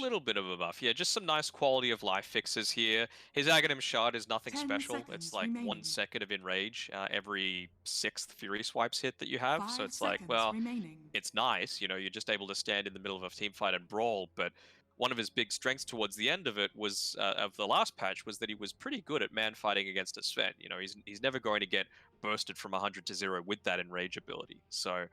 little bit of a buff, yeah. Just some nice quality of life fixes here. His Aghanim Shard is nothing 10 special. It's seconds like 1 remaining. second of enrage every 6th Fury Swipes hit that you have. So 5 it's like, seconds well, remaining. it's nice, you know, you're just able to stand in the middle of a team fight and brawl. But one of his big strengths towards the end of it was of the last patch was that he was pretty good at man fighting against a Sven. You know, he's never going to get bursted from 100 to 0 with that enrage ability. So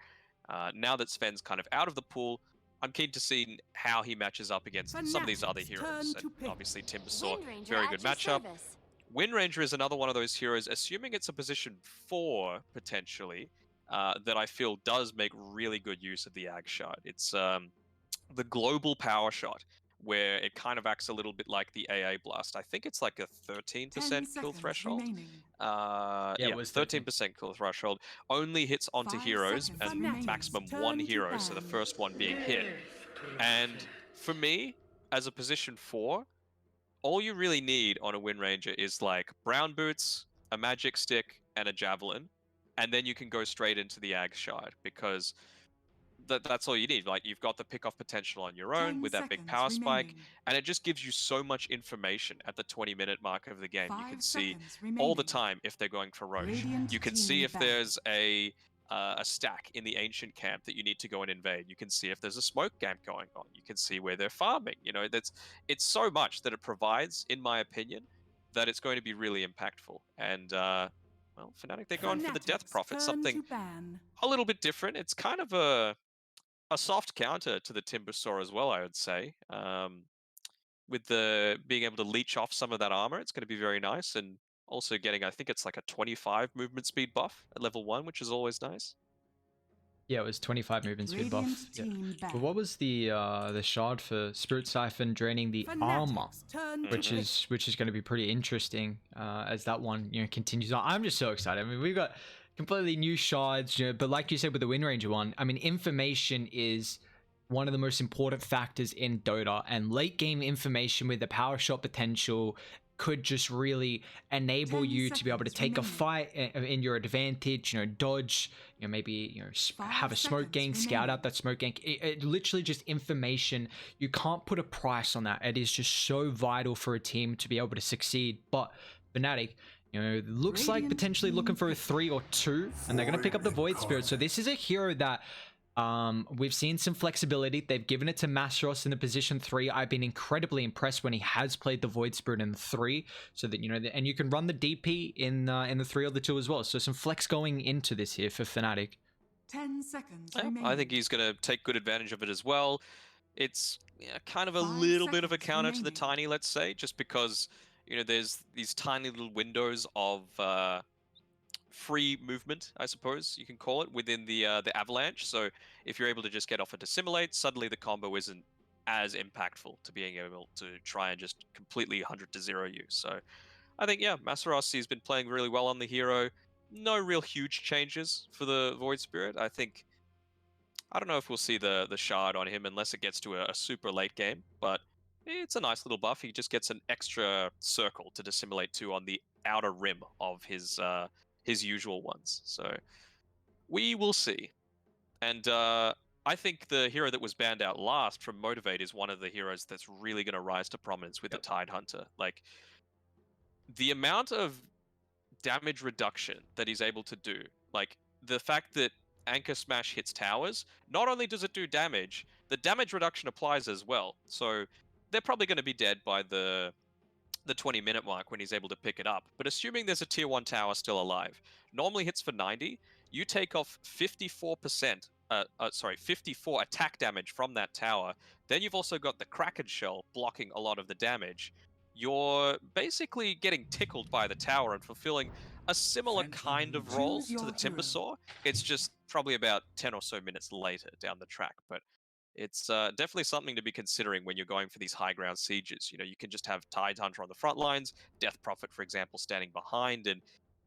now that Sven's kind of out of the pool, I'm keen to see how he matches up against some of these other Fnatic's heroes. turn to And pick. obviously Timbersaw, Wind Ranger very good at your matchup. service. Wind Ranger is another one of those heroes, assuming it's a position 4 potentially, that I feel does make really good use of the Ag Shard. It's the global power shot, where it kind of acts a little bit like the AA Blast. I think it's like a 13% 10 kill seconds threshold. remaining. Yeah, it was 13% kill threshold. Only hits onto 5 heroes seconds and remaining. maximum Turn 1 to hero, so the ban. first one being hit. And for me, as a position 4, all you really need on a Wind Ranger is like brown boots, a magic stick, and a javelin, and then you can go straight into the Ag Shard, because that's all you need. Like, you've got the pick-off potential on your own 10 with that big seconds power spike, remaining. and it just gives you so much information at the 20-minute mark of the game. You 5 can see seconds all the remaining. time if they're going for Roche. Radiant You can team see if ban. there's a stack in the ancient camp that you need to go and invade. You can see if there's a smoke camp going on. You can see where they're farming. You know, it's so much that it provides, in my opinion, that it's going to be really impactful. And well, Fnatic, they're going for the Death Fnatic's Prophet, turn something to ban. a little bit different. It's kind of a soft counter to the Timbersaw as well, I would say. With the being able to leech off some of that armor, it's going to be very nice, and also getting, I think it's like a 25 movement speed buff at level 1, which is always nice. Yeah, it was 25 movement speed buff. Radiant Yeah. team ban. But what was the shard for Spirit Siphon draining the armor? Fnatic's turn to Which pick. is going to be pretty interesting as that one continues on. I'm just so excited. I mean, we've got completely new shards, but like you said with the Wind Ranger one, I mean, information is one of the most important factors in Dota, and late game information with the power shot potential could just really enable 10 you to be able to seconds take a remaining. fight in your advantage, dodge, maybe, 5 have a smoke seconds gang, scout remaining. out that smoke gang. It literally just information. You can't put a price on that. It is just so vital for a team to be able to succeed. But Fnatic, looks like Radiant potentially looking for a team 3 or 2, and they're going to pick up the Void Spirit. So this is a hero that we've seen some flexibility. They've given it to Masros in the position 3. I've been incredibly impressed when he has played the Void Spirit in the 3, so that and you can run the DP in the 3 or the 2 as well. So some flex going into this here for Fnatic. 10 seconds Yeah, remaining. I think he's going to take good advantage of it as well. It's kind of a 5 little bit of a seconds counter to the remaining. Tiny, let's say, just because there's these tiny little windows of free movement, I suppose you can call it, within the avalanche. So if you're able to just get off a dissimulate, suddenly the combo isn't as impactful to being able to try and just completely 100 to 0 you. So I think, yeah, Masarossi's been playing really well on the hero. No real huge changes for the Void Spirit. I don't know if we'll see the shard on him unless it gets to a super late game, but it's a nice little buff. He just gets an extra circle to dissimulate to on the outer rim of his usual ones. So we will see. And I think the hero that was banned out last from Motivate is one of the heroes that's really going to rise to prominence with the Tide Hunter. Like, the amount of damage reduction that he's able to do, like the fact that Anchor Smash hits towers, not only does it do damage, the damage reduction applies as well. So they're probably going to be dead by the 20-minute mark when he's able to pick it up. But assuming there's a tier 1 tower still alive, normally hits for 90, you take off 54%, 54 attack damage from that tower. Then you've also got the Kraken Shell blocking a lot of the damage. You're basically getting tickled by the tower and fulfilling a similar kind of role Choose to the your hero. Timbersaw. It's just probably about 10 or so minutes later down the track, but it's definitely something to be considering when you're going for these high ground sieges. You can just have Tide Hunter on the front lines, Death Prophet, for example, standing behind, and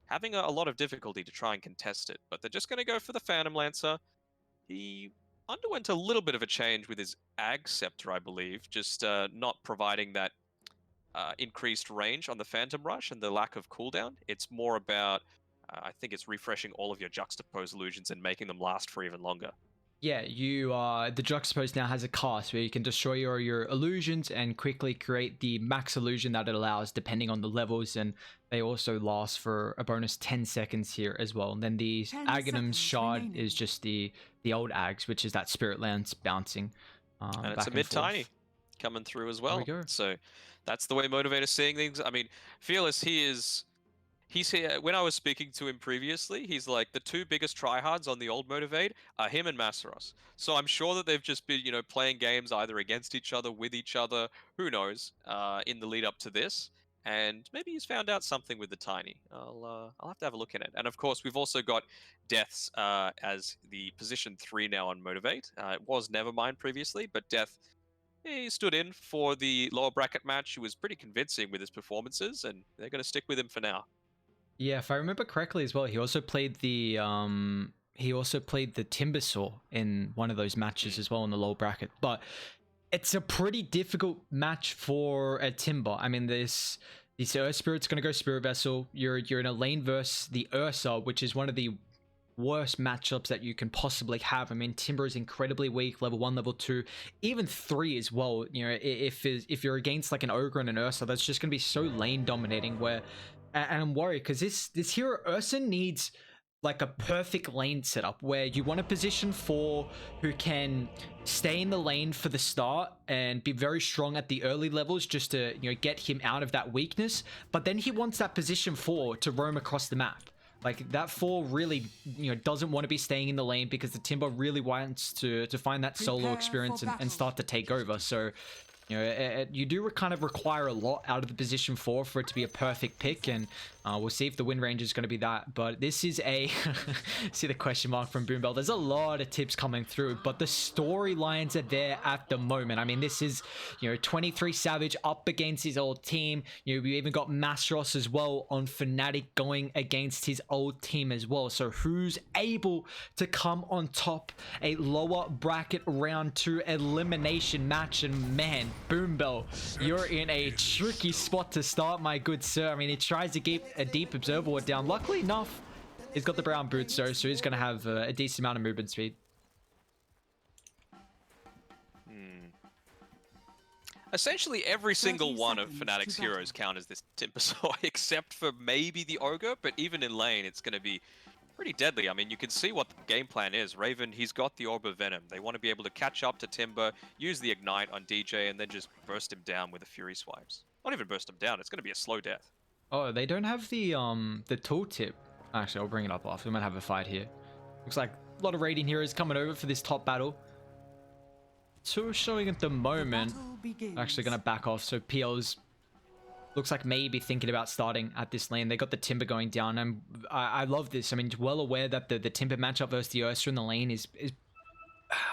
having a lot of difficulty to try and contest it. But they're just going to go for the Phantom Lancer. He underwent a little bit of a change with his Ag Scepter, I believe, just not providing that increased range on the Phantom Rush and the lack of cooldown. It's more about, I think it's refreshing all of your juxtaposed illusions and making them last for even longer. Yeah, you the juxtapose now has a cast where you can destroy your illusions and quickly create the max illusion that it allows depending on the levels, and they also last for a bonus 10 seconds here as well. And then the 10 Aghanim's seconds shard remaining. is just the old Ags, which is that spirit lance bouncing And it's a back and mid tiny forth. coming through as There we well. go. So that's the way Motivate is seeing things. I mean, Fearless, he's here. When I was speaking to him previously, he's like the two biggest tryhards on the old Motivate are him and Masaros. So I'm sure that they've just been, playing games either against each other, with each other, who knows, in the lead up to this. And maybe he's found out something with the tiny. I'll have to have a look at it. And of course, we've also got Death's as the position 3 now on Motivate. It was Nevermind previously, but Death, he stood in for the lower bracket match. He was pretty convincing with his performances, and they're going to stick with him for now. Yeah, if I remember correctly as well, he also played the Timbersaw in one of those matches as well in the low bracket. But it's a pretty difficult match for a Timber. I mean, this Earth Spirit's gonna go Spirit Vessel. You're in a lane versus the Ursa, which is one of the worst matchups that you can possibly have. I mean, Timber is incredibly weak, level 1, level 2, even 3 as well. If you're against like an Ogre and an Ursa, that's just gonna be so lane dominating. And I'm worried because this hero Ursa needs like a perfect lane setup where you want a position 4 who can stay in the lane for the start and be very strong at the early levels just to get him out of that weakness, but then he wants that position 4 to roam across the map. Like that 4 really doesn't want to be staying in the lane because the Timber really wants to find that solo experience and start to take over. So you do kind of require a lot out of the position 4 for it to be a perfect pick, and we'll see if the win range is going to be that. But this is a see the question mark from Boombell. There's a lot of tips coming through, but the storylines are there at the moment. I mean, this is 23 Savage up against his old team. We even got Masros as well on Fnatic going against his old team as well. So who's able to come on top? A lower bracket round 2 elimination match, and man, Boombell, you're in a tricky spot to start, my good sir. I mean, he tries to keep a deep observer ward down. Luckily enough, he's got the brown boots, so he's going to have a decent amount of movement speed. Essentially, every single one of Fnatic's heroes count as this Timbersaw, except for maybe the Ogre, but even in lane, it's going to be pretty deadly. I mean, you can see what the game plan is. Raven, he's got the Orb of Venom. They want to be able to catch up to Timber, use the Ignite on DJ, and then just burst him down with the Fury Swipes. Not even burst him down, it's going to be a slow death. Oh, they don't have the tooltip. Actually, I'll bring it up after. We might have a fight here. Looks like a lot of raiding heroes coming over for this top battle. 2 showing at the moment. Actually going to back off. So PL's looks like maybe thinking about starting at this lane. They got the Timber going down, and I love this. I mean, well aware that the Timber matchup versus the Ursa in the lane is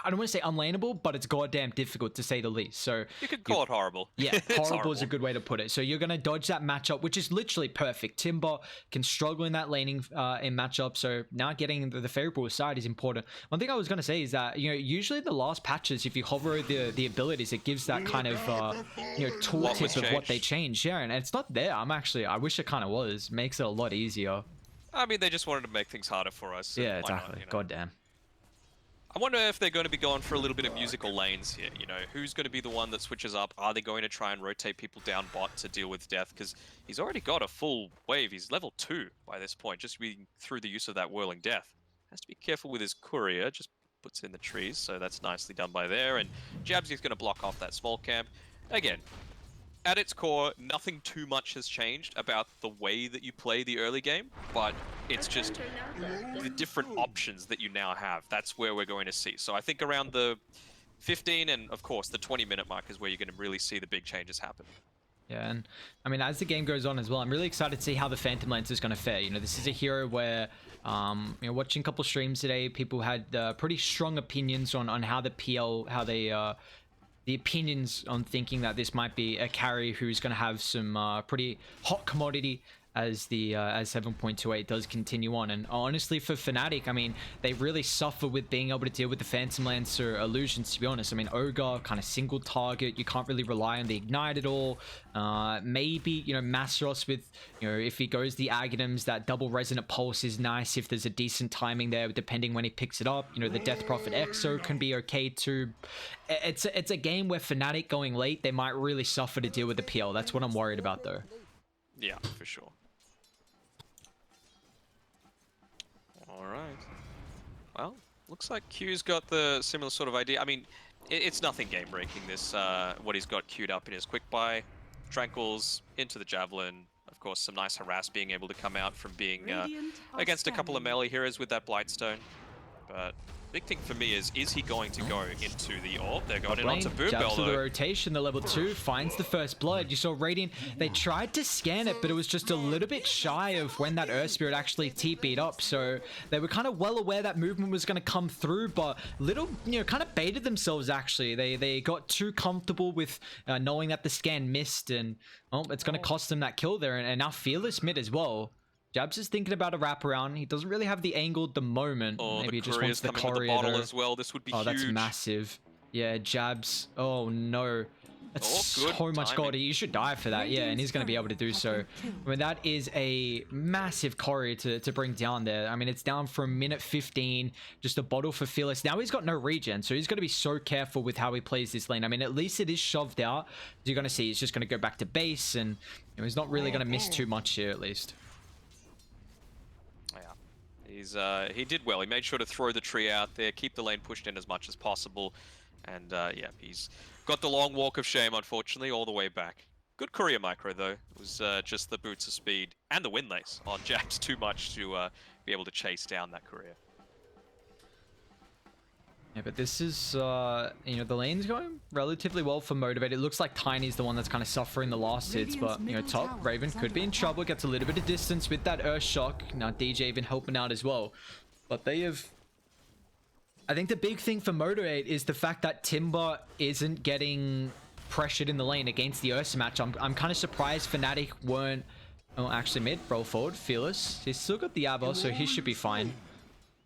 I don't want to say unlaneable, but it's goddamn difficult to say the least. So you could call it horrible. Yeah, horrible is a good way to put it. So you're going to dodge that matchup, which is literally perfect. Timber can struggle in that laning in matchup, so now getting the favorable side is important. One thing I was going to say is that usually the last patches, if you hover the abilities, it gives that kind of tooltip of what they changed. Yeah, and it's not there. I wish it kind of was. Makes it a lot easier. I mean, they just wanted to make things harder for us. So yeah, exactly. Not, Goddamn. I wonder if they're going to be going for a little bit of musical lanes here. Who's going to be the one that switches up? Are they going to try and rotate people down bot to deal with Death? Because he's already got a full wave. He's level 2 by this point, just through the use of that Whirling Death. Has to be careful with his courier, just puts in the trees, so that's nicely done by there. And Jabsy's going to block off that small camp. Again, at its core, nothing too much has changed about the way that you play the early game, but it's just the different options that you now have. That's where we're going to see. So I think around the 15 and, of course, the 20-minute mark is where you're going to really see the big changes happen. Yeah, and I mean, as the game goes on as well, I'm really excited to see how the Phantom Lance is going to fare. This is a hero where, watching a couple streams today, people had pretty strong opinions on how the PL, how they... the opinions on thinking that this might be a carry who's going to have some pretty hot commodity as the as 7.28 does continue on. And honestly, for Fnatic, I mean, they really suffer with being able to deal with the Phantom Lancer illusions, to be honest. I mean, Ogre, kind of single target, you can't really rely on the Ignite at all. Maybe, you know, Masros with, you know, if he goes the Aghanims, that double Resonant Pulse is nice if there's a decent timing there, depending when he picks it up. You know, the Death Prophet Exo can be okay too. It's a game where Fnatic going late, they might really suffer to deal with the PL. That's what I'm worried about, though. Yeah, for sure. Alright. Well, looks like Q's got the similar sort of idea. I mean, it's nothing game-breaking, this, what he's got queued up in his quick buy. Tranquils into the Javelin. Of course, some nice harass being able to come out from being against a couple of melee heroes with that Blightstone. But big thing for me is he going to go into the AWP? They're going in onto Boom Bell, though. The rotation, the level 2 finds the first blood. You saw Radiant, they tried to scan it, but it was just a little bit shy of when that Earth Spirit actually TP'd up. So they were kind of well aware that movement was going to come through, but little, you know, kind of baited themselves actually. They got too comfortable with knowing that the scan missed, and it's going to cost them that kill there. And now Fearless mid as well. Jabs is thinking about a wraparound. He doesn't really have the angle at the moment. Maybe he just wants the courier the as well. This would be huge. That's massive. Yeah, Jabs. Oh no. That's so much gold. You should die for that. Yeah, and he's going to be able to do so. I mean, that is a massive courier to bring down there. I mean, it's down from minute 15. Just a bottle for Fearless. Now he's got no regen, so he's got to be so careful with how he plays this lane. I mean, at least it is shoved out. As you're going to see, he's just going to go back to base, and you know, he's not really going to miss too much here, at least. He did well. He made sure to throw the tree out there, keep the lane pushed in as much as possible. And yeah, he's got the long walk of shame, unfortunately, all the way back. Good courier micro, though. It was just the boots of speed and the win lace on Jabs too much to be able to chase down that courier. Yeah, but this is, you know, the lane's going relatively well for Motivate. It looks like Tiny's the one that's kind of suffering the last hits, but, you know, top Raven could be in trouble, gets a little bit of distance with that Earth Shock. Now DJ even helping out as well. But they have... I think the big thing for Motivate is the fact that Timber isn't getting pressured in the lane against the Ursa match. I'm kind of surprised Fnatic weren't... Oh, actually mid, roll forward, Fearless. He's still got the Abba, so he should be fine.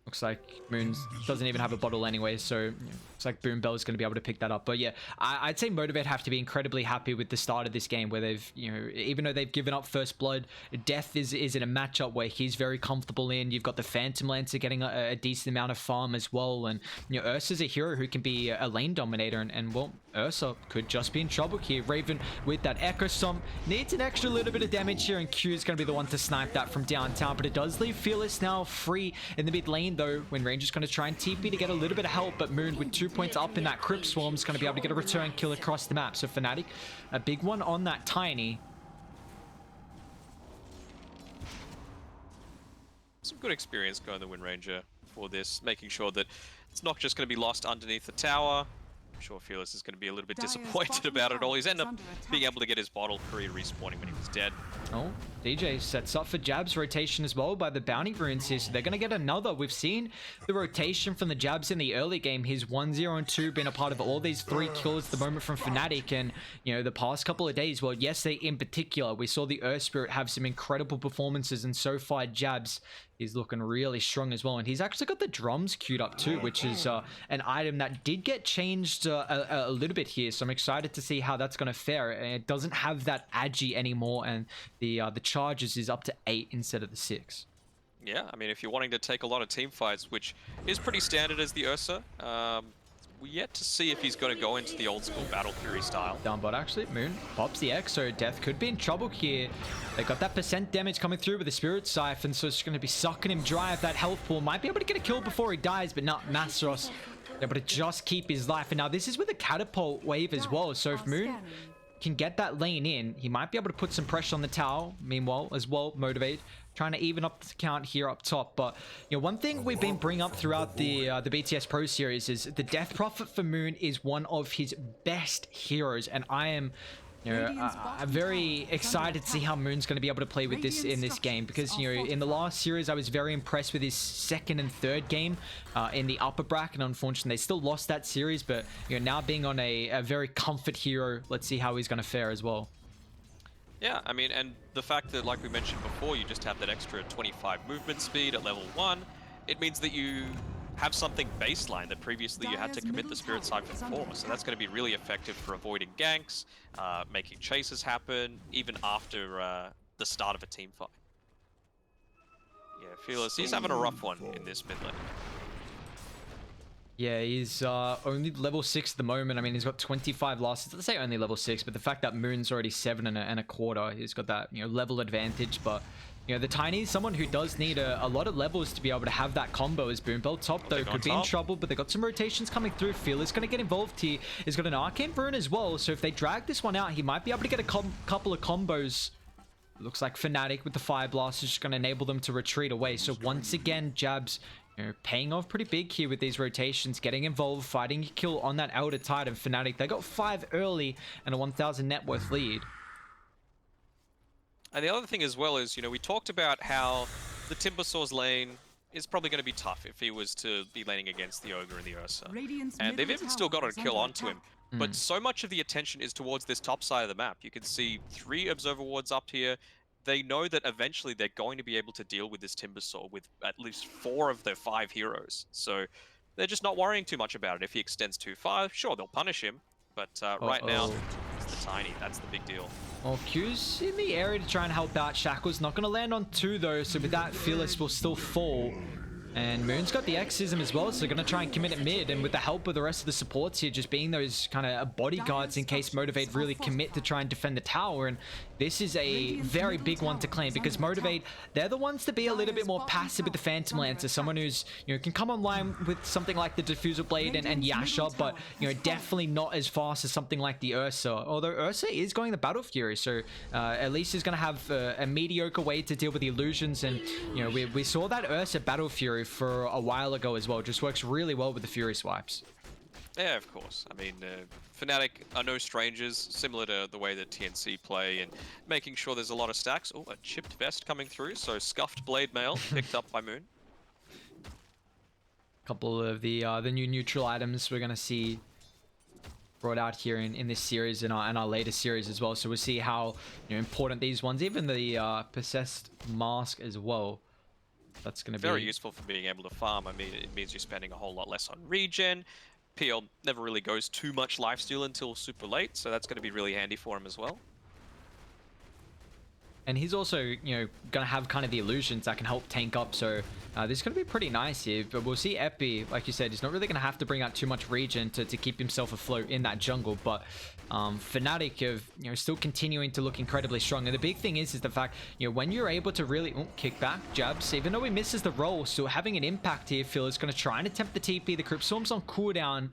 Looks like Moons doesn't even have a bottle anyway, so looks like Boom Bell is going to be able to pick that up. But yeah, I'd say Motivate have to be incredibly happy with the start of this game, where they've, you know, even though they've given up first blood, Death is in a matchup where he's very comfortable in. You've got the Phantom Lancer getting a decent amount of farm as well, and you know, Ursa's a hero who can be a lane dominator, and well, Ursa could just be in trouble here. Raven with that Echo Stomp needs an extra little bit of damage here, and Q is going to be the one to snipe that from downtown, but it does leave Fearless now free in the mid lane, though, when Ranger's going to try and TP to get a little bit of help, but Moon with 2 points up in that Crypt Swarm is going to be able to get a return kill across the map. So Fnatic, a big one on that Tiny. Some good experience going the Wind Ranger for this, making sure that it's not just going to be lost underneath the tower. I'm sure Fearless is going to be a little bit disappointed about it all. He's ended up being able to get his bottle career respawning when he was dead. Oh, DJ sets up for Jabs rotation as well by the bounty runes here, so they're going to get another. We've seen the rotation from the Jabs in the early game. He's 1-0 and 2, been a part of all these 3 kills at the moment from Fnatic, and you know, the past couple of days, well, yesterday in particular, we saw the Earth Spirit have some incredible performances, and so far Jabs is looking really strong as well. And he's actually got the drums queued up too, which is an item that did get changed a little bit here, so I'm excited to see how that's going to fare. And it doesn't have that agi anymore, and the charges is up to 8 instead of the 6. Yeah, I mean, if you're wanting to take a lot of team fights, which is pretty standard as the Ursa, we're yet to see if he's going to go into the old school Battle Fury style. Down bot actually, Moon pops the X, so Death could be in trouble here. They got that percent damage coming through with the Spirit Siphon, so it's going to be sucking him dry of that health pool. Might be able to get a kill before he dies, but not Masros. Able to just keep his life. And now this is with a catapult wave as well, so if Moon can get that lane in, he might be able to put some pressure on the tower. Meanwhile, as well, Motivate trying to even up the count here up top. But you know, one thing we've been bringing up throughout the BTS Pro series is the Death Prophet for Moon is one of his best heroes, and I am, you know, I'm very excited to see how Moon's going to be able to play with this in this game, because you know, in the last series I was very impressed with his second and third game in the upper bracket. Unfortunately, they still lost that series, but you know, now being on a very comfort hero, let's see how he's going to fare as well. Yeah, I mean, and the fact that, like we mentioned before, you just have that extra 25 movement speed at level 1, it means that you have something baseline that previously you had to Dire's commit the middle Spirit tower Siphon is under for. So that's attack. going to be really effective for avoiding ganks, making chases happen, even after the start of a team fight. Yeah, Fearless, he's having a rough one in this mid lane. Yeah, he's only level 6 at the moment. I mean, he's got 25 losses. Let's say only level 6, but the fact that Moon's already 7 and a quarter, he's got that, level advantage. But, the Tiny is someone who does need a lot of levels to be able to have that combo as Boombell. Top, though, could be in trouble, but they got some rotations coming through. Fearless going to get involved here. He's got an Arcane Burn as well, so if they drag this one out, he might be able to get a couple of combos. Looks like Fnatic with the Fire Blast is just going to enable them to retreat away. So once again, Jabs paying off pretty big here with these rotations, getting involved, fighting a kill on that outer Titan. Fnatic, they got 5 early and a 1,000 net worth lead. And the other thing as well is, we talked about how the Timbersaw's lane is probably going to be tough if he was to be laning against the Ogre and the Ursa. And they've even still got a kill onto him. But so much of the attention is towards this top side of the map. You can see 3 Observer Wards up here. They know that eventually they're going to be able to deal with this Timbersaw with at least 4 of their 5 heroes. So they're just not worrying too much about it. If he extends too far, sure, they'll punish him. But right now, it's the Tiny. That's the big deal. Well, Q's in the area to try and help out. Shackle's not going to land on 2, though. So with that, Fearless will still fall. And Moon's got the Exism as well, so they're going to try and commit it mid. And with the help of the rest of the supports here, just being those kind of bodyguards in case Motivate really commit to try and defend the tower. And this is a very big one to claim because Motivate, they're the ones to be a little bit more passive with the Phantom Lancer. Someone who's, can come online with something like the Diffusal Blade and Yasha, but, definitely not as fast as something like the Ursa. Although Ursa is going the Battle Fury, so at least he's going to have a mediocre way to deal with the illusions. And, we saw that Ursa Battle Fury for a while ago as well. Just works really well with the Fury swipes. Yeah, of course. I mean, Fnatic are no strangers, similar to the way that TNC play and making sure there's a lot of stacks. Oh, a chipped vest coming through, so Scuffed Blade Mail picked up by Moon. Couple of the new neutral items we're going to see brought out here in this series and our latest series as well. So we'll see how important these ones, even the Possessed Mask as well. That's going to be very useful for being able to farm. I mean, it means you're spending a whole lot less on regen. PL never really goes too much lifesteal until super late, so that's going to be really handy for him as well. And he's also, going to have kind of the illusions that can help tank up. So this is going to be pretty nice here. But we'll see Epi, like you said, he's not really going to have to bring out too much regen to keep himself afloat in that jungle. But Fnatic have, still continuing to look incredibly strong. And the big thing is the fact, when you're able to really kick back Jabs, even though he misses the roll, still having an impact here. Phil is going to try and attempt the TP. The Crypt Storm's on cooldown,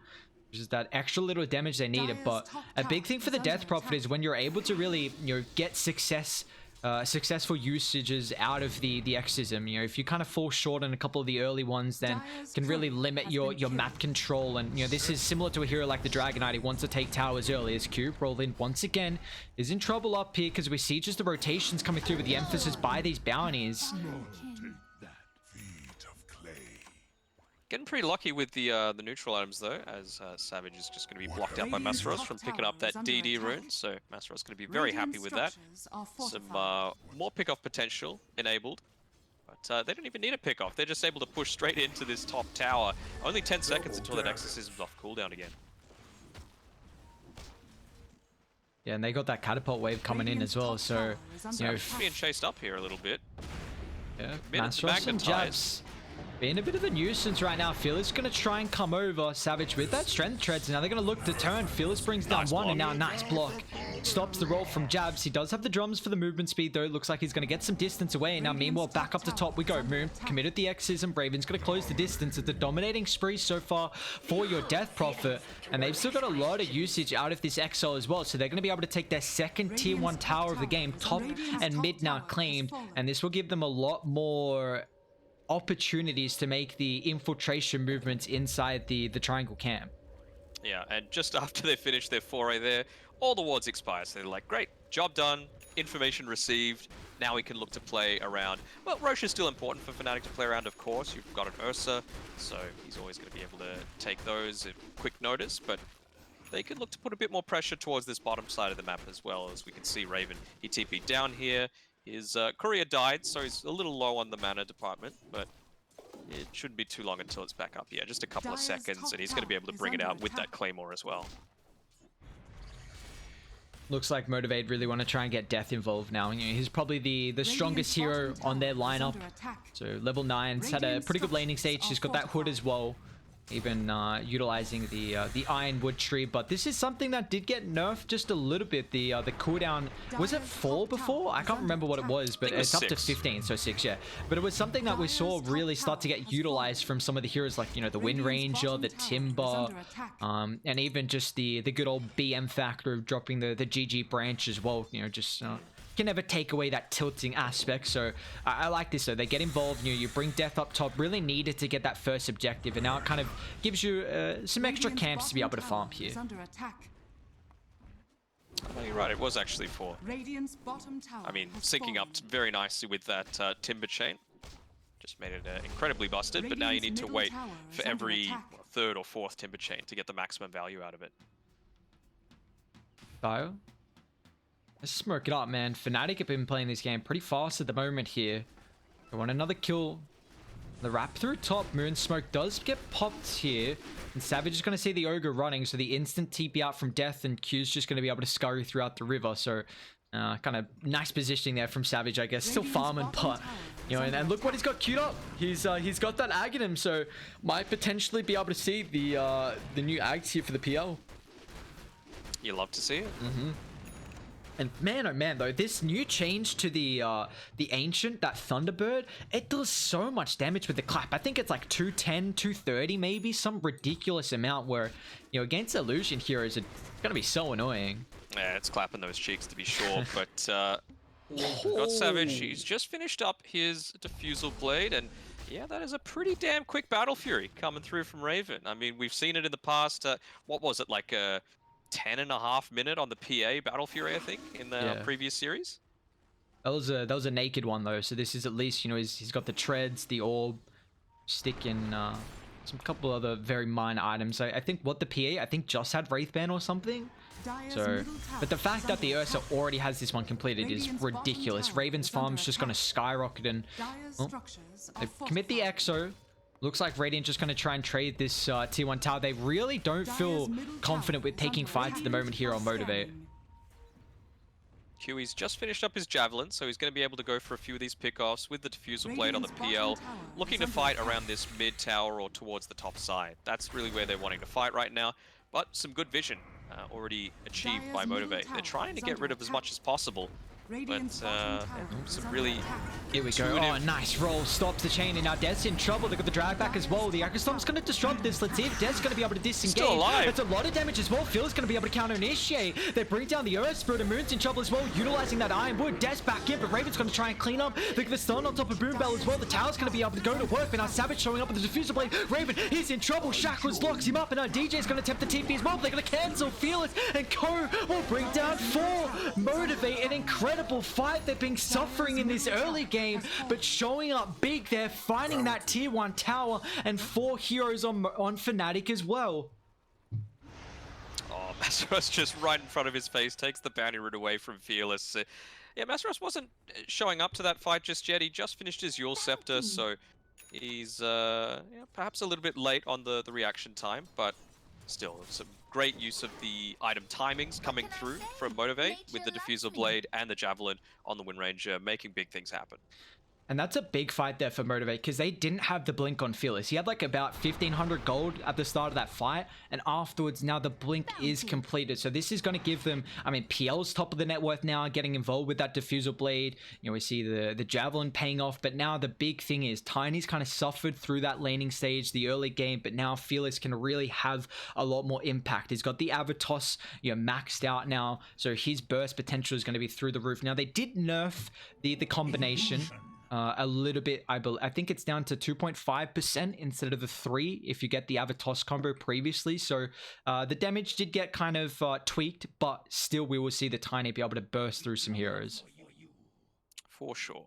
which is that extra little damage they needed. But a big thing for the Death Prophet is when you're able to really, get successful usages out of the Exism. If you kind of fall short on a couple of the early ones, then can really limit your map control. And this is similar to a hero like the Dragon Knight. He wants to take towers early. As Cube rolled in once again is in trouble up here because we see just the rotations coming through with the emphasis by these bounties. Getting pretty lucky with the neutral items though, as Savage is just going to be blocked out by Masaros from picking up that DD rune, so Masaros going to be very happy with that. Some more pick-off potential enabled, but they don't even need a pick-off, they're just able to push straight into this top tower. Only 10 seconds until that Exorcism's off cooldown again. Yeah, and they got that catapult wave coming in as well, so being chased up here a little bit. Yeah, Masaros and Jabs being a bit of a nuisance right now. Fearless going to try and come over. Savage with that strength treads. Now they're going to look to turn. Fearless brings down one, and now nice block. Stops the roll from Jabs. He does have the drums for the movement speed, though. Looks like he's going to get some distance away. Now, meanwhile, back up to top we go. Moon committed the Exism. Braven's going to close the distance. It's the dominating spree so far for your Death Prophet. And they've still got a lot of usage out of this Exile as well. So they're going to be able to take their second tier 1 tower of the game. Top and mid now claimed. And this will give them a lot more opportunities to make the infiltration movements inside the triangle camp. Yeah, and just after they finish their foray there, all the wards expire. So they're like, great, job done, information received. Now we can look to play around. Well, Roche is still important for Fnatic to play around, of course. You've got an Ursa, so he's always going to be able to take those at quick notice. But they could look to put a bit more pressure towards this bottom side of the map as well. As we can see, Raven, he TP'd down here. His courier died, so he's a little low on the mana department, but it shouldn't be too long until it's back up. Yeah, just a couple of seconds, and he's going to be able to bring it out with that Claymore as well. Looks like Motivate really want to try and get Death involved now. You know, he's probably the strongest hero on their lineup. So level 9's had a pretty good laning stage. He's got that hood as well. Even utilizing the Ironwood tree, but this is something that did get nerfed just a little bit. The cooldown, was it 4 before? I can't remember what it was, but it's up to 15, so 6, yeah. But it was something that we saw really start to get utilized from some of the heroes, like, you know, the Wind Ranger, the Timber, and even just the good old BM factor of dropping the GG branch as well. You know, just can never take away that tilting aspect. So I like this though. They get involved, you bring Death up top, really needed to get that first objective, and now it kind of gives you some extra camps to be able to farm here. Oh, you're right, it was actually 4. I mean, syncing up very nicely with that Timber chain. Just made it incredibly busted, but now you need to wait for every 3rd or 4th Timber chain to get the maximum value out of it. Bio? Let's smoke it up, man. Fnatic have been playing this game pretty fast at the moment here. They want another kill. The wrap through top. Moon Smoke does get popped here. And Savage is going to see the Ogre running, so the instant TP out from Death, and Q's just going to be able to scurry throughout the river. So kind of nice positioning there from Savage, I guess. Still farming, but, you know, and look what he's got queued up. He's got that Ag in him, so might potentially be able to see the new Ags here for the PL. You love to see it. And man, oh man, though, this new change to the Ancient, that Thunderbird, it does so much damage with the clap. I think it's like 210, 230 maybe, some ridiculous amount where, you know, against Illusion heroes, it's going to be so annoying. Yeah, it's clapping those cheeks to be sure, but we've got Savage. He's just finished up his Diffusal Blade, and yeah, that is a pretty damn quick Battle Fury coming through from Raven. I mean, we've seen it in the past. What was it, like 10.5 minute on the PA Battle Fury, I think, in the previous series. That was a naked one though, so this is at least, you know, he's got the treads, the orb, stick, and some couple other very minor items. I think what the PA, I think just had Wraithband or something. So, but the fact that the Ursa already has this one completed is ridiculous. Raven's farm's just gonna skyrocket, and they commit the Exo. Looks like Radiant just going to try and trade this tier 1 tower. They really don't feel confident with taking fights at the moment here on Motivate. Huey's just finished up his Javelin, so he's going to be able to go for a few of these pickoffs with the Diffusal Blade on the PL, looking to fight around this mid tower or towards the top side. That's really where they're wanting to fight right now, but some good vision already achieved by Motivate. They're trying to get rid of as much as possible. But some really here we go. Oh, nice roll. Stops the chain, and now Dez in trouble. They got the drag back as well. The Acrostom's going to disrupt this. Let's see if Dez going to be able to disengage. Still alive. That's a lot of damage as well. Phil's going to be able to counter initiate. They bring down the Earth Spirit, and Moon's in trouble as well, utilizing that Ironwood. Dez back in, but Raven's going to try and clean up. Look at the stun on top of Boombell as well. The tower's going to be able to go to work, but now Savage showing up with the Diffusal Blade. Raven, he's in trouble. Shackles locks him up, and now DJ's going to attempt the TP as well. They're going to cancel Fearless, and Co will bring down 4. Motivate, an incredible fight. They've been suffering in this early game, but showing up big. They're finding that tier 1 tower, and 4 heroes on Fnatic as well. Oh, Masaros just right in front of his face takes the bounty route away from Fearless. Yeah, Masaros wasn't showing up to that fight just yet. He just finished his Yule Scepter, so he's perhaps a little bit late on the reaction time, but still some great use of the item timings coming through from Motivate with the Diffusal Blade and the Javelin on the Wind Ranger, making big things happen. And that's a big fight there for Motivate, because they didn't have the blink on Fearless. He had like about 1,500 gold at the start of that fight, and afterwards now the blink is completed. So this is going to give them, I mean, PL's top of the net worth now, getting involved with that Diffusal Blade. You know, we see the Javelin paying off, but now the big thing is Tiny's kind of suffered through that laning stage, the early game, but now Fearless can really have a lot more impact. He's got the Avatos, you know, maxed out now, so his burst potential is going to be through the roof. Now they did nerf the combination a little bit. I think it's down to 2.5% instead of the 3 if you get the Avatos combo previously. So the damage did get kind of tweaked, but still we will see the Tiny be able to burst through some heroes. For sure.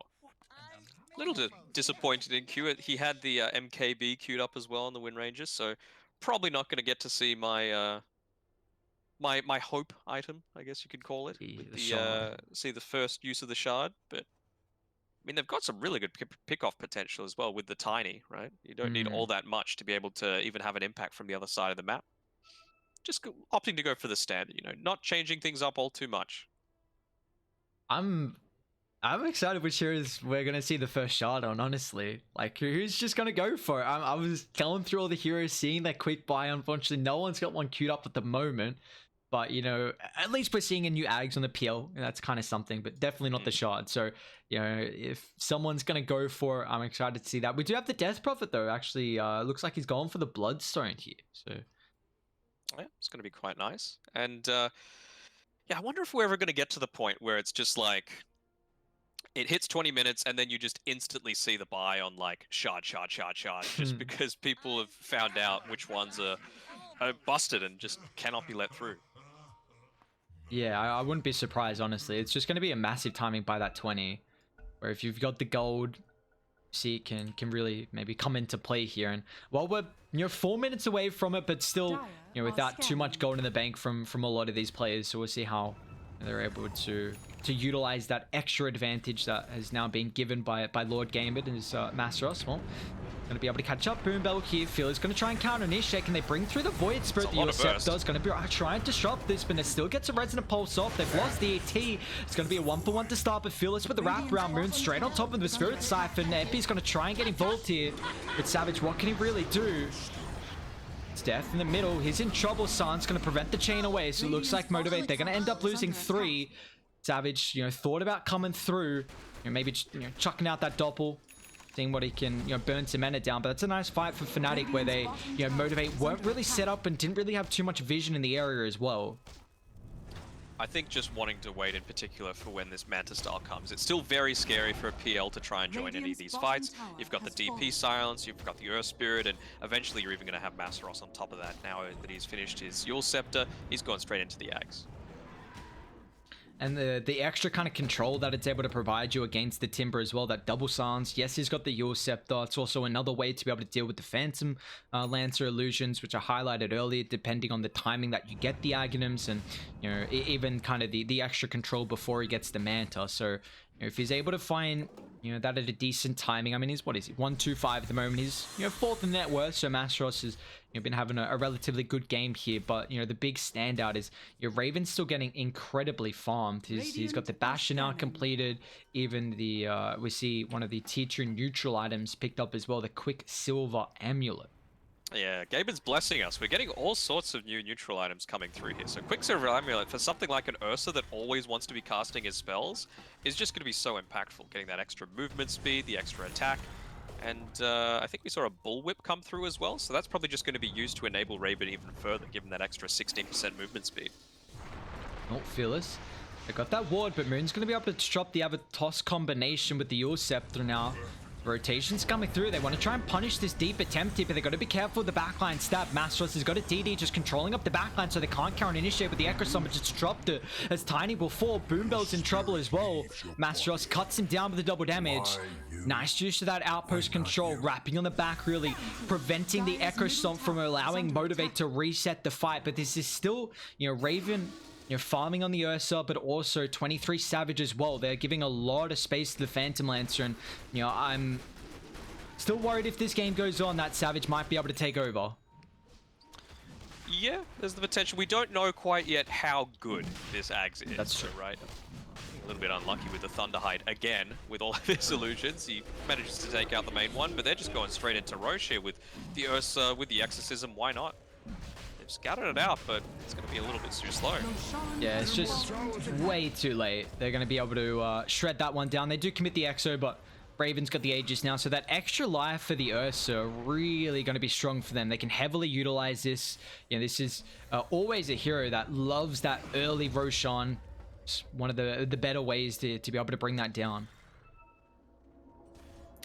A little disappointed in Q. He had the MKB queued up as well on the Wind Rangers, so probably not going to get to see my my hope item, I guess you could call it, with The the shard. the first use of the shard. But I mean, they've got some really good pick-off potential as well with the tiny, right? You don't need all that much to be able to even have an impact from the other side of the map. Just opting to go for the standard, not changing things up all too much. I'm excited which heroes we're gonna see the first shard on. Honestly, like who's just gonna go for it? I was going through all the heroes, seeing that quick buy. Unfortunately, no one's got one queued up at the moment. But at least we're seeing a new Ags on the PL, and that's kind of something. But definitely not the shard. So if someone's gonna go for it, I'm excited to see that. We do have the Death Prophet though. Actually, looks like he's going for the Bloodstone here. So yeah, it's gonna be quite nice. And yeah, I wonder if we're ever gonna get to the point where it's just like it hits 20 minutes and then you just instantly see the buy on like shard, just because people have found out which ones are busted and just cannot be let through. yeah, I wouldn't be surprised, honestly. It's just going to be a massive timing by that 20, where if you've got the gold, see it can really maybe come into play here. And while we're 4 minutes away from it, but still without too much gold in the bank from a lot of these players, so we'll see how they're able to utilize that extra advantage that has now been given by Lord Gambit and his Masteros. Well, going to be able to catch up. Boom Bell here. Feeler's going to try and counter initiate. Can they bring through the Void Spirit? The Scepter's going to be trying to disrupt this, but it still gets a Resonant Pulse off. They've lost the AT. It's going to be a 1-for-1 to start, but Fearless with the wraparound moon straight on top of the Spirit Siphon. Epi's going to try and get involved here. But Savage, what can he really do? It's Death in the middle. He's in trouble. San's going to prevent the chain away, so it looks like Motivate, they're going to end up losing 3. Savage, thought about coming through. Maybe chucking out that Doppel, seeing what he can, burn some mana down. But that's a nice fight for Fnatic, where they, Motivate weren't really set up and didn't really have too much vision in the area as well. I think just wanting to wait in particular for when this Manta style comes. It's still very scary for a PL to try and join any of these fights. You've got the DP silence, you've got the Earth Spirit, and eventually you're even going to have Masteros on top of that. Now that he's finished his Yule Scepter, he's gone straight into the Ags. And the extra kind of control that it's able to provide you against the Timber as well, that double silence. Yes, he's got the Yule Scepter. It's also another way to be able to deal with the Phantom Lancer illusions, which I highlighted earlier, depending on the timing that you get the Aghanims, and even kind of the extra control before he gets the Manta. So if he's able to find that at a decent timing, I mean, what is he, 125 at the moment. He's 4th in net worth, so Masteros has been having a relatively good game here. But the big standout is Raven's still getting incredibly farmed. He's got the Bastion now completed. Even the we see one of the Teacher neutral items picked up as well, the Quicksilver Amulet. Yeah, Gaben's blessing us. We're getting all sorts of new neutral items coming through here. So Quicksilver Amulet, for something like an Ursa that always wants to be casting his spells, is just going to be so impactful. Getting that extra movement speed, the extra attack. And I think we saw a Bullwhip come through as well, so that's probably just going to be used to enable Raven even further, given that extra 16% movement speed. Not Fearless. They got that ward, but Moon's going to be able to disrupt the other toss combination with the Yule Scepter now. Rotation's coming through. They want to try and punish this deep attempt here, but they've got to be careful with the backline stab. Masteros has got a DD just controlling up the backline, so they can't counter initiate with the Echo Summon. Just disrupt it as Tiny will fall. Boombell's in trouble as well. Masteros cuts him down with the double damage. Nice use of that outpost control, wrapping on the back, really preventing the Echo Stomp from allowing Motivate to reset the fight. But this is still, Raven, farming on the Ursa, but also 23 Savage as well. They're giving a lot of space to the Phantom Lancer, and I'm still worried if this game goes on that Savage might be able to take over. Yeah, there's the potential. We don't know quite yet how good this Ags is. That's true, right? A little bit unlucky with the Thunderhide again, with all of his illusions. He manages to take out the main one, but they're just going straight into Roche here with the Ursa, with the Exorcism. Why not? They've scattered it out, but it's going to be a little bit too slow. Yeah, it's just way too late. They're going to be able to shred that one down. They do commit the Exo, but Raven's got the Aegis now, so that extra life for the Ursa really going to be strong for them. They can heavily utilize this. This is always a hero that loves that early Roshan. It's one of the better ways to be able to bring that down.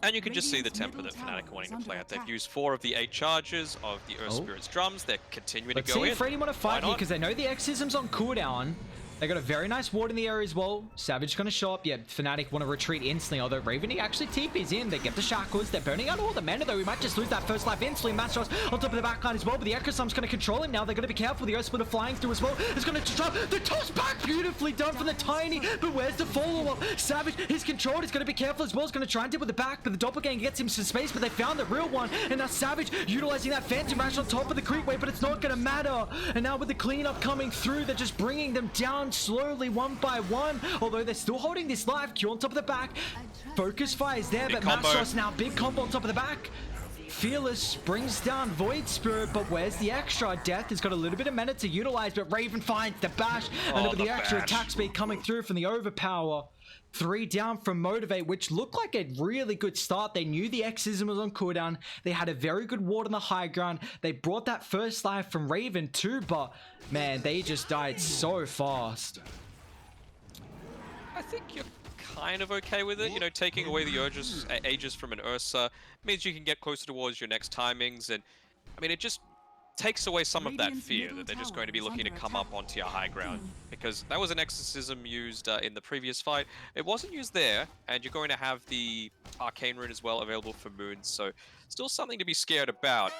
And you can just see the tempo that Fnatic are wanting to play out. They've used 4 of the 8 charges of the Earth Spirit's drums. They're continuing to go in. See if Freddy want to fight here, because they know the Exorcism's on cooldown. They got a very nice ward in the area as well. Savage gonna show up. Yeah, Fnatic want to retreat instantly, although Raven he actually TP's in. They get the shackles. They're burning out all the mana though. We might just lose that first life instantly. MG.Trust on top of the backline as well, but the Ecosum's gonna control him now. They're gonna be careful. The Earth Splitter flying through as well. It's gonna drop the toss back. Beautifully done from the Tiny, but where's the follow-up? Savage, he's controlled. He's gonna be careful as well. He's gonna try and deal with the back, but the Doppelganger gets him some space, but they found the real one, and now Savage utilizing that Phantom Rash on top of the creep wave, but it's not gonna matter. And now with the cleanup coming through, they're just bringing them down slowly, one by one, although they're still holding this live. Q on top of the back, focus fire is there, but MG.Trust now big combo on top of the back. Fearless brings down Void Spirit, but where's the extra? Death has got a little bit of mana to utilize, but Raven finds the bash, and with the extra attack speed coming through from the overpower. 3 down from Motivate, which looked like a really good start. They knew the Exorcism was on cooldown. They had a very good ward on the high ground. They brought that first life from Raven too, but man, they just died so fast. I think you're kind of okay with it. You know, taking away the Aegis from an Ursa means you can get closer towards your next timings, and I mean, it just takes away some of that fear that they're just going to be looking to come up onto your high ground, because that was an exorcism used in the previous fight. It wasn't used there, and you're going to have the Arcane Rune as well available for Moons, so still something to be scared about.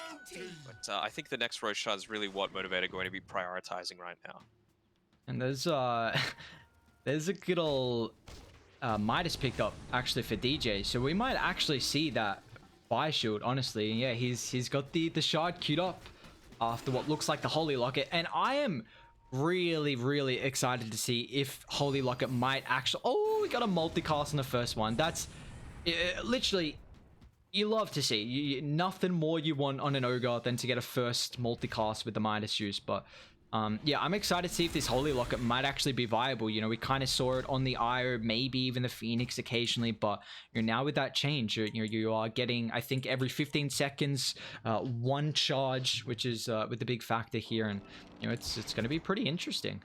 But I think the next Roshan is really what Motivate are going to be prioritizing right now. And there's a good old Midas picked up actually for DJ, so we might actually see that fire shield, honestly. Yeah, he's got the shard queued up after what looks like the Holy Locket, and I am really excited to see if Holy Locket might actually... Oh, we got a multicast on the first one. That's literally, you love to see. Nothing more you want on an Ogre than to get a first multicast with the Midas use, but yeah, I'm excited to see if this Holy Locket might actually be viable. You know, we kind of saw it on the Io, maybe even the Phoenix occasionally, but you know, now with that change, you are getting, I think, every 15 seconds, one charge, which is with the big factor here, and you know, it's going to be pretty interesting.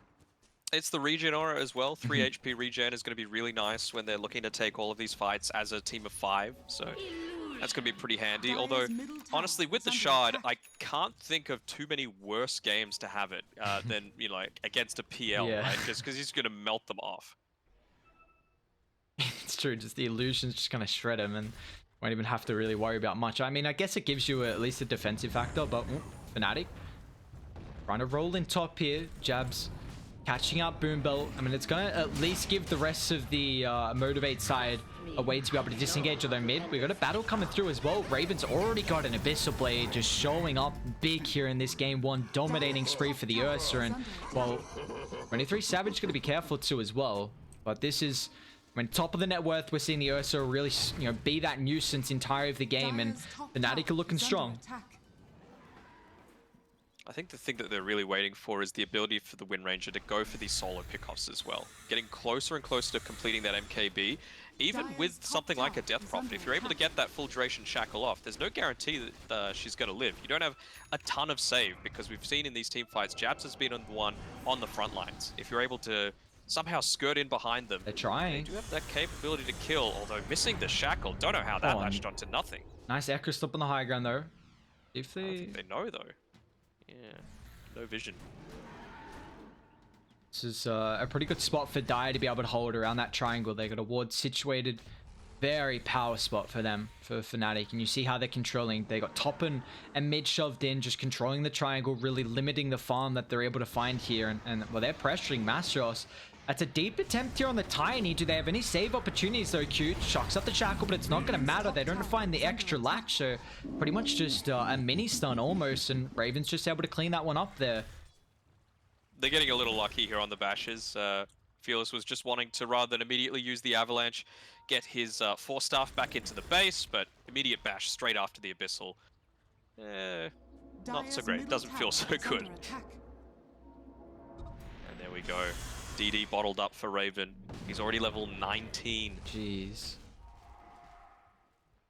It's the regen aura as well. 3 HP regen is going to be really nice when they're looking to take all of these fights as a team of 5, so that's going to be pretty handy. Although, honestly, with the Shard, I can't think of too many worse games to have it than, you know, like against a PL, Yeah. right? Just because he's going to melt them off. It's true, just the illusions just kind of shred him and won't even have to really worry about much. I mean, I guess it gives you at least a defensive factor, but Fnatic trying to roll in top here. Jabs catching up Boom Belt. I mean, it's going to at least give the rest of the Motivate side a way to be able to disengage their mid. We've got a battle coming through as well. Raven's already got an Abyssal Blade just showing up big here in this game one. Dominating spree for the Ursa, and well, 23 Savage going to be careful too as well. But this is, when top of the net worth, we're seeing the Ursa really, you know, be that nuisance entire of the game, and Fnatic are looking strong. I think the thing that they're really waiting for is the ability for the Wind Ranger to go for these solo pickoffs as well. Getting closer and closer to completing that MKB, even with something like a Death Prophet. If you're able to get that full duration shackle off, there's no guarantee that she's going to live. You don't have a ton of save, because we've seen in these team fights, Jabs has been on the one on the front lines. If you're able to somehow skirt in behind them, They're trying. they do have that capability to kill, although missing the shackle, don't know how that latched onto nothing. Nice Echo stop on the high ground though. If I they... think they know though. Yeah, no vision. This is a pretty good spot for Dire to be able to hold around that triangle. They got a ward situated. Very power spot for them, for Fnatic. And you see how they're controlling. They got top and mid shoved in, just controlling the triangle, really limiting the farm that they're able to find here. And well, they're pressuring MG.Trust. That's a deep attempt here on the Tiny. Do they have any save opportunities though? Cute shocks up the shackle, but it's not going to matter. They don't find the extra latch, so pretty much just a mini stun almost, and Raven's just able to clean that one up there. They're getting a little lucky here on the bashes. Fearless was just wanting to, rather than immediately use the Avalanche, get his 4-staff back into the base, but immediate bash straight after the Abyssal. Not so great. Doesn't feel so good. And there we go. DD bottled up for Raven. He's already level 19. Jeez.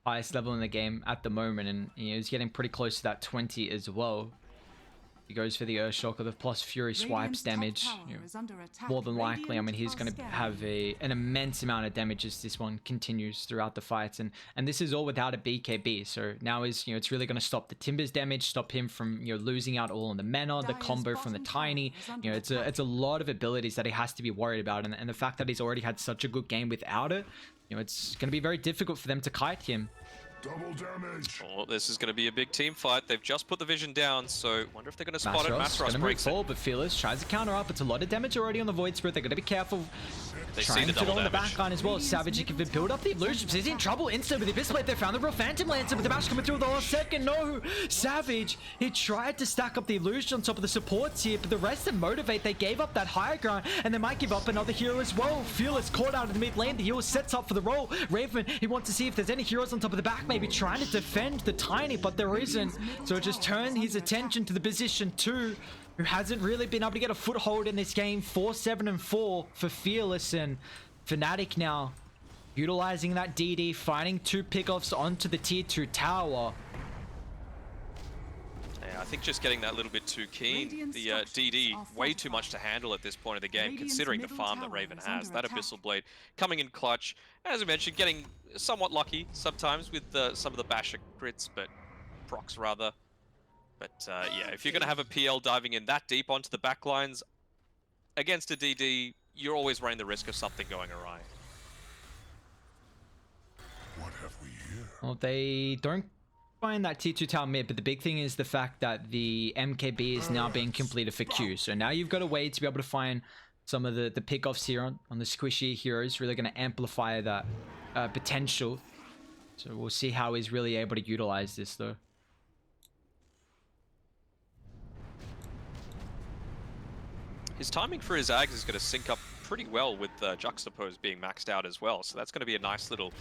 Highest level in the game at the moment, and you know, he's getting pretty close to that 20 as well. He goes for the Earthshock or the plus Fury swipes damage. More than likely, I mean, he's going to have an immense amount of damage as this one continues throughout the fights, and this is all without a BKB. So now is it's really going to stop the Timber's damage, stop him from losing out all on the mana, the combo from the Tiny. It's a lot of abilities that he has to be worried about, and the fact that he's already had such a good game without it, it's going to be very difficult for them to kite him. Double damage. Oh, this is going to be a big team fight. They've just put the vision down, so wonder if they're going to spot it. MG.Trust going to move breaks forward, but Fearless tries to counter up. It's a lot of damage already on the Void Spirit. They're going to be careful. They Trying see the to double go on the damage. back line as well. Savage, he can build up the illusions. He's in trouble instant with the Abyss Blade. They found the real Phantom Lancer, but the Bash coming through the last second. No! Savage, he tried to stack up the illusion on top of the supports here, but the rest of Motivate, they gave up that higher ground, and they might give up another hero as well. Fearless caught out of the mid lane. The hero sets up for the roll. Raven, he wants to see if there's any heroes on top of the back, maybe trying to defend the Tiny, but there isn't. So just turn his attention to the position 2, who hasn't really been able to get a foothold in this game. 4-7-4 for Fearless, and Fnatic now utilizing that DD, finding 2 pickoffs onto the tier 2 tower. Yeah, I think just getting that little bit too keen. The DD, way too much to handle at this point of the game, considering the farm that Raven has. That Abyssal Blade coming in clutch. As I mentioned, getting somewhat lucky sometimes with some of the basher crits, but procs rather. But yeah, if you're going to have a PL diving in that deep onto the backlines against a DD, you're always running the risk of something going awry. What have we here? Well, they don't find that tier 2 tower mid, but the big thing is the fact that the MKB is now being completed for Q. So now you've got a way to be able to find some of the pickoffs here on the squishy heroes, really going to amplify that potential. So we'll see how he's really able to utilize this though. His timing for his Ags is going to sync up pretty well with Juxtapose being maxed out as well. So that's going to be a nice little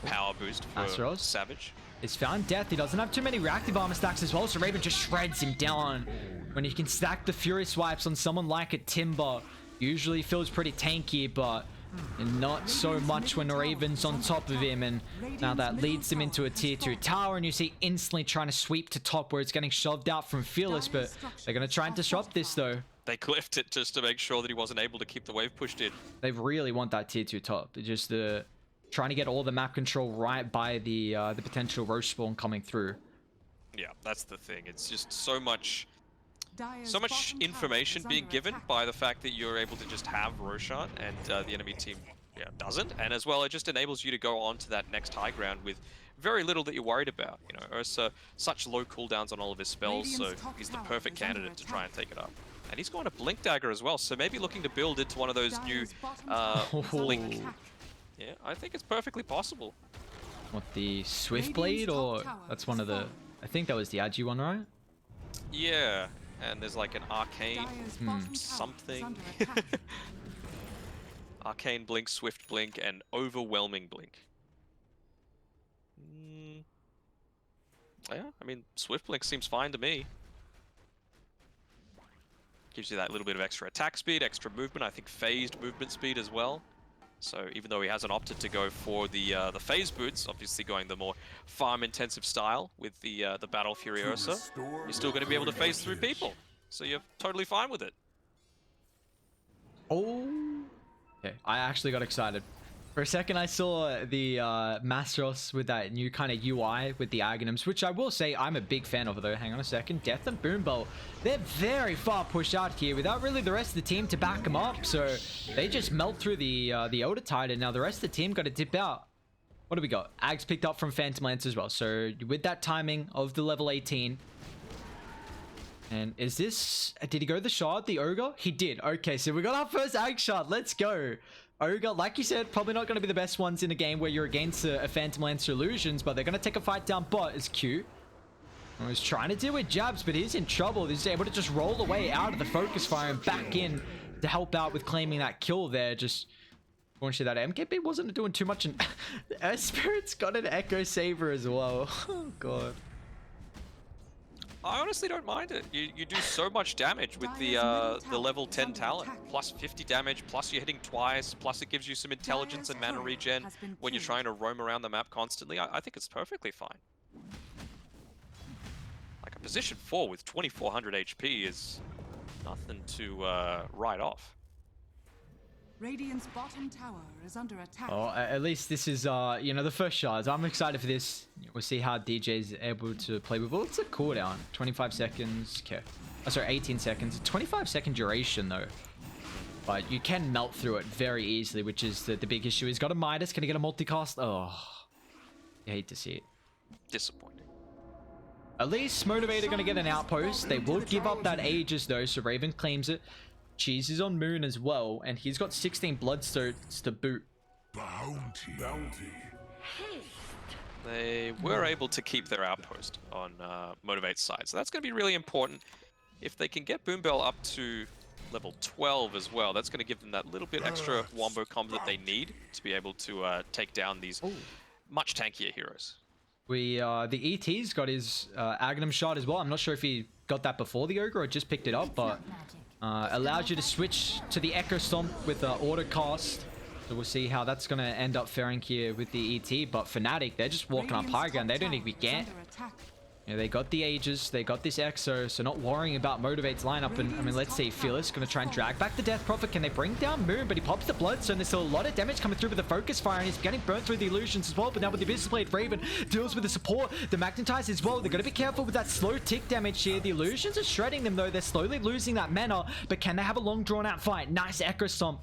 power boost for Astaros Savage. He's found death. He doesn't have too many reactive armor stacks as well, so Raven just shreds him down. When you can stack the Fury swipes on someone like a Timber, usually feels pretty tanky, but not so much when Raven's on top of him. And now that leads him into a tier 2 tower, and you see instantly trying to sweep to top where it's getting shoved out from Fearless, but they're going to try and disrupt this though. They cliffed it just to make sure that he wasn't able to keep the wave pushed in. They really want that tier 2 top. They're just trying to get all the map control right by the potential Roche spawn coming through. Yeah, that's the thing. It's just so much information being given by the fact that you're able to just have Roshan and the enemy team doesn't. And as well, it just enables you to go on to that next high ground with very little that you're worried about. You know, Ursa, such low cooldowns on all of his spells, so he's the perfect candidate to try and take it up. And he's going to Blink Dagger as well, so maybe looking to build into one of those new Blink. Yeah, I think it's perfectly possible. What, the Swift Blade, or that's one of the... I think that was the Agi one, right? Yeah, and there's like an Arcane something. Arcane Blink, Swift Blink, and Overwhelming Blink. Yeah, I mean, Swift Blink seems fine to me. Gives you that little bit of extra attack speed, extra movement, I think phased movement speed as well. So even though he hasn't opted to go for the phase boots, obviously going the more farm-intensive style with the Battle Fury Ursa, you're still going to be able to phase through people. So you're totally fine with it. Oh, okay. I actually got excited. For a second, I saw the Mastros with that new kind of UI with the Aghanims, which I will say I'm a big fan of, though. Hang on a second. Death and Boombolt, they're very far pushed out here without really the rest of the team to back them up. So they just melt through the Elder Titan. Now the rest of the team got to dip out. What do we got? Ags picked up from Phantom Lance as well. So with that timing of the level 18. And is this... Did he go the shard, the Ogre? He did. Okay, so we got our first Ag shard. Let's go. Ogre, like you said, probably not going to be the best ones in a game where you're against a Phantom Lancer Illusions, but they're going to take a fight down bot as Q. I was trying to deal with jabs, but he's in trouble. He's able to just roll away out of the focus fire and back in to help out with claiming that kill there. Just unfortunately, that MKB wasn't doing too much, and Earth Spirit's got an Echo Saber as well. Oh, God. I honestly don't mind it. You do so much damage with the level 10 talent. Plus 50 damage, plus you're hitting twice, plus it gives you some intelligence and mana regen when you're trying to roam around the map constantly. I think it's perfectly fine. Like, I'm position 4 with 2400 HP is nothing to write off. Radiant's bottom tower is under attack. Oh, at least this is, you know, the first shards. I'm excited for this. We'll see how DJ is able to play with. Well, it's a cooldown. 25 seconds. Okay. Oh, sorry, 18 seconds. 25-second duration, though. But you can melt through it very easily, which is the big issue. He's got a Midas. Can he get a multicast? Oh, I hate to see it. Disappointing. At least Motivate are going to get an outpost. They will give up that Aegis, though, so Raven claims it. Cheese is on Moon as well, and he's got 16 Bloodstones to boot. Bounty. They were able to keep their outpost on Motivate's side, so that's going to be really important. If they can get Boombell up to level 12 as well, that's going to give them that little bit extra wombo combo that they need to be able to take down these much tankier heroes. The ET's got his Aghanim shot as well. I'm not sure if he got that before the Ogre or just picked it up, but allows you to switch to the Echo Stomp with auto cast. So we'll see how that's going to end up faring here with the ET. But Fnatic, they're just walking up high ground. They don't even get. Yeah, they got the Aegis, they got this Exo, so not worrying about Motivate's lineup. And I mean, let's see, Fearless gonna try and drag back the Death Prophet. Can they bring down Moon? But he pops the Bloodstone. There's still a lot of damage coming through with the Focus Fire, and he's getting burnt through the illusions as well. But now with the Abyss Blade, Raven deals with the support. The Magnetize as well. They're gonna be careful with that slow tick damage here. The illusions are shredding them though. They're slowly losing that mana, but can they have a long drawn out fight? Nice Echo Stomp.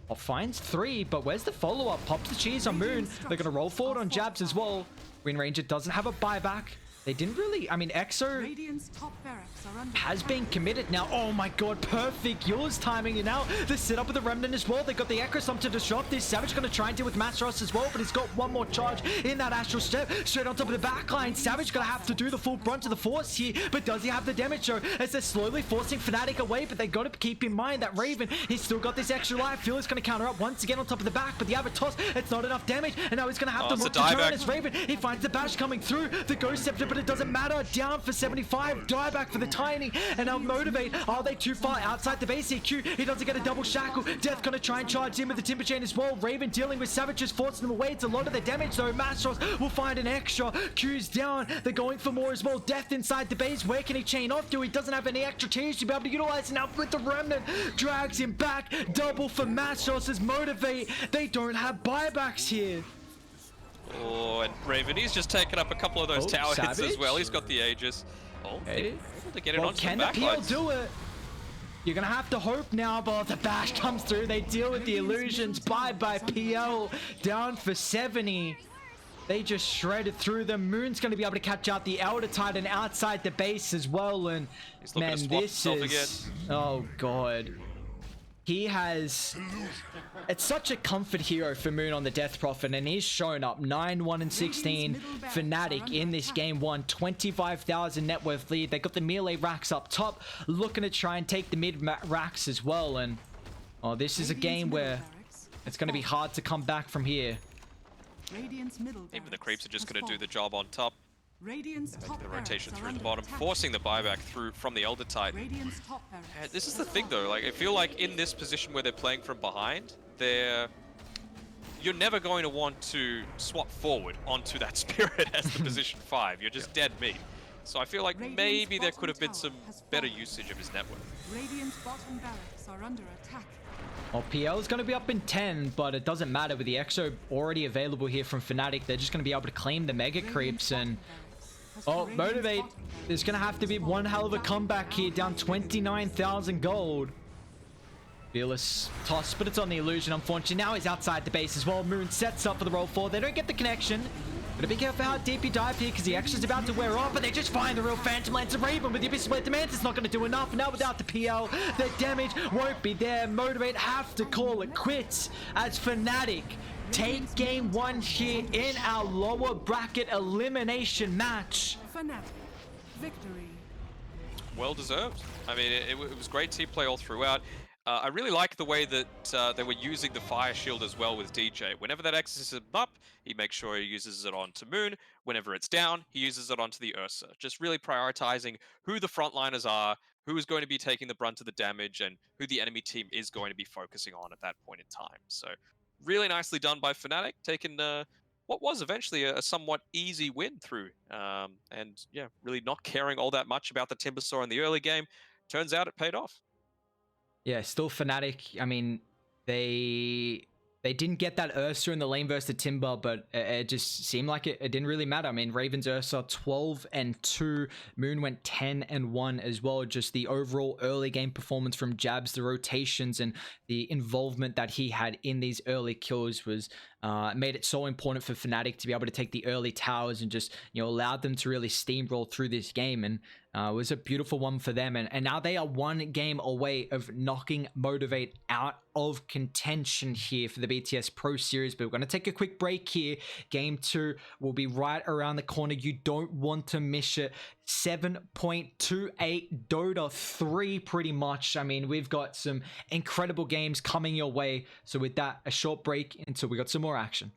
Oh, finds 3, but where's the follow-up? Pops the cheese on Moon. They're gonna roll forward on Jabs as well. Wind Ranger doesn't have a buyback. They didn't really, I mean, Exo has been committed now. Oh my god, perfect yours timing. And now the setup with the Remnant as well. They got the Echo Stomp to disrupt this. Savage going to try and deal with MG.Trust as well, but he's got one more charge in that Astral Step. Straight on top of the backline. Savage going to have to do the full brunt of the force here, but does he have the damage though? As they're slowly forcing Fnatic away, but they got to keep in mind that Raven, he's still got this extra life. Fearless going to counter up once again on top of the back, but the Avatos, it's not enough damage, and now he's going to have to look to turn as Raven. He finds the bash coming through, the Ghost Scepter, but it doesn't matter. Down for 75, dieback for the Tiny, and now Motivate. Are they too far outside the base here? Q, he doesn't get a double shackle. Death gonna try and charge in with the Timber Chain as well. Raven dealing with Savages, forcing them away. It's a lot of the damage though. MG.Trust will find an extra. Q's down. They're going for more as well. Death inside the base. Where can he chain off to? He doesn't have any extra cheese to be able to utilize it now with the Remnant. Drags him back. Double for MG.Trust as Motivate. They don't have buybacks here. Oh, and Raven, he's just taken up a couple of those tower hits as well. He's got the Aegis. Oh, hey. able to get it Well, onto can the the PL backlines. do it? You're gonna have to hope now, but the bash comes through. They deal with the illusions. Bye bye PL. Down for 70. They just shredded through them. Moon's gonna be able to catch out the Elder Titan outside the base as well. And man, this is oh god. He has, it's such a comfort hero for Moon on the Death Prophet, and he's shown up 9-1-16 Fnatic in this game one, 25,000 net worth lead. They got the melee racks up top, looking to try and take the mid racks as well. And oh, this is a game where it's going to be hard to come back from here. Even the creeps are just going to do the job on top. The Rotation through the bottom, forcing the buyback through from the Elder Titan. This is the thing though, like I feel like in this position where they're playing from behind, you're never going to want to swap forward onto that Spirit as the position 5. You're just dead meat. So I feel like maybe there could have been some better usage of his network. Radiant's bottom barracks are under attack. Well, PL is going to be up in 10, but it doesn't matter with the Exo already available here from Fnatic. They're just going to be able to claim the Mega Creeps. And oh, Motivate, there's going to have to be one hell of a comeback here, down 29,000 gold. Fearless toss, but it's on the illusion, unfortunately. Now he's outside the base as well. Moon sets up for the roll forward. They don't get the connection. But be careful how deep you dive here, because the Extra's about to wear off, but they just find the real Phantom Lance of Raven with the Abyss Blade. The Mantis not going to do enough. Now without the PL, the damage won't be there. Motivate have to call it quits as Fnatic take game one here in our lower bracket elimination match. Fnatic victory. Well deserved. I mean, it was great team play all throughout. I really like the way that they were using the Fire Shield as well with DJ. Whenever that Exorcism up, he makes sure he uses it onto Moon. Whenever it's down, he uses it onto the Ursa. Just really prioritizing who the frontliners are, who is going to be taking the brunt of the damage, and who the enemy team is going to be focusing on at that point in time. So really nicely done by Fnatic, taking what was eventually a somewhat easy win through. And yeah, really not caring all that much about the Timbersaw in the early game. Turns out it paid off. Yeah, still Fnatic. I mean, they didn't get that Ursa in the lane versus the Timber, but it just seemed like it didn't really matter. I mean, Ravens Ursa 12-2, Moon went 10-1 as well. Just the overall early game performance from Jabs, the rotations and the involvement that he had in these early kills was made it so important for Fnatic to be able to take the early towers and just, you know, allowed them to really steamroll through this game. And it was a beautiful one for them. And now they are one game away of knocking Motivate out of contention here for the BTS Pro Series. But we're going to take a quick break here. Game 2 will be right around the corner. You don't want to miss it. 7.28 Dota 3 pretty much. I mean, we've got some incredible games coming your way. So with that, a short break until we got some more action.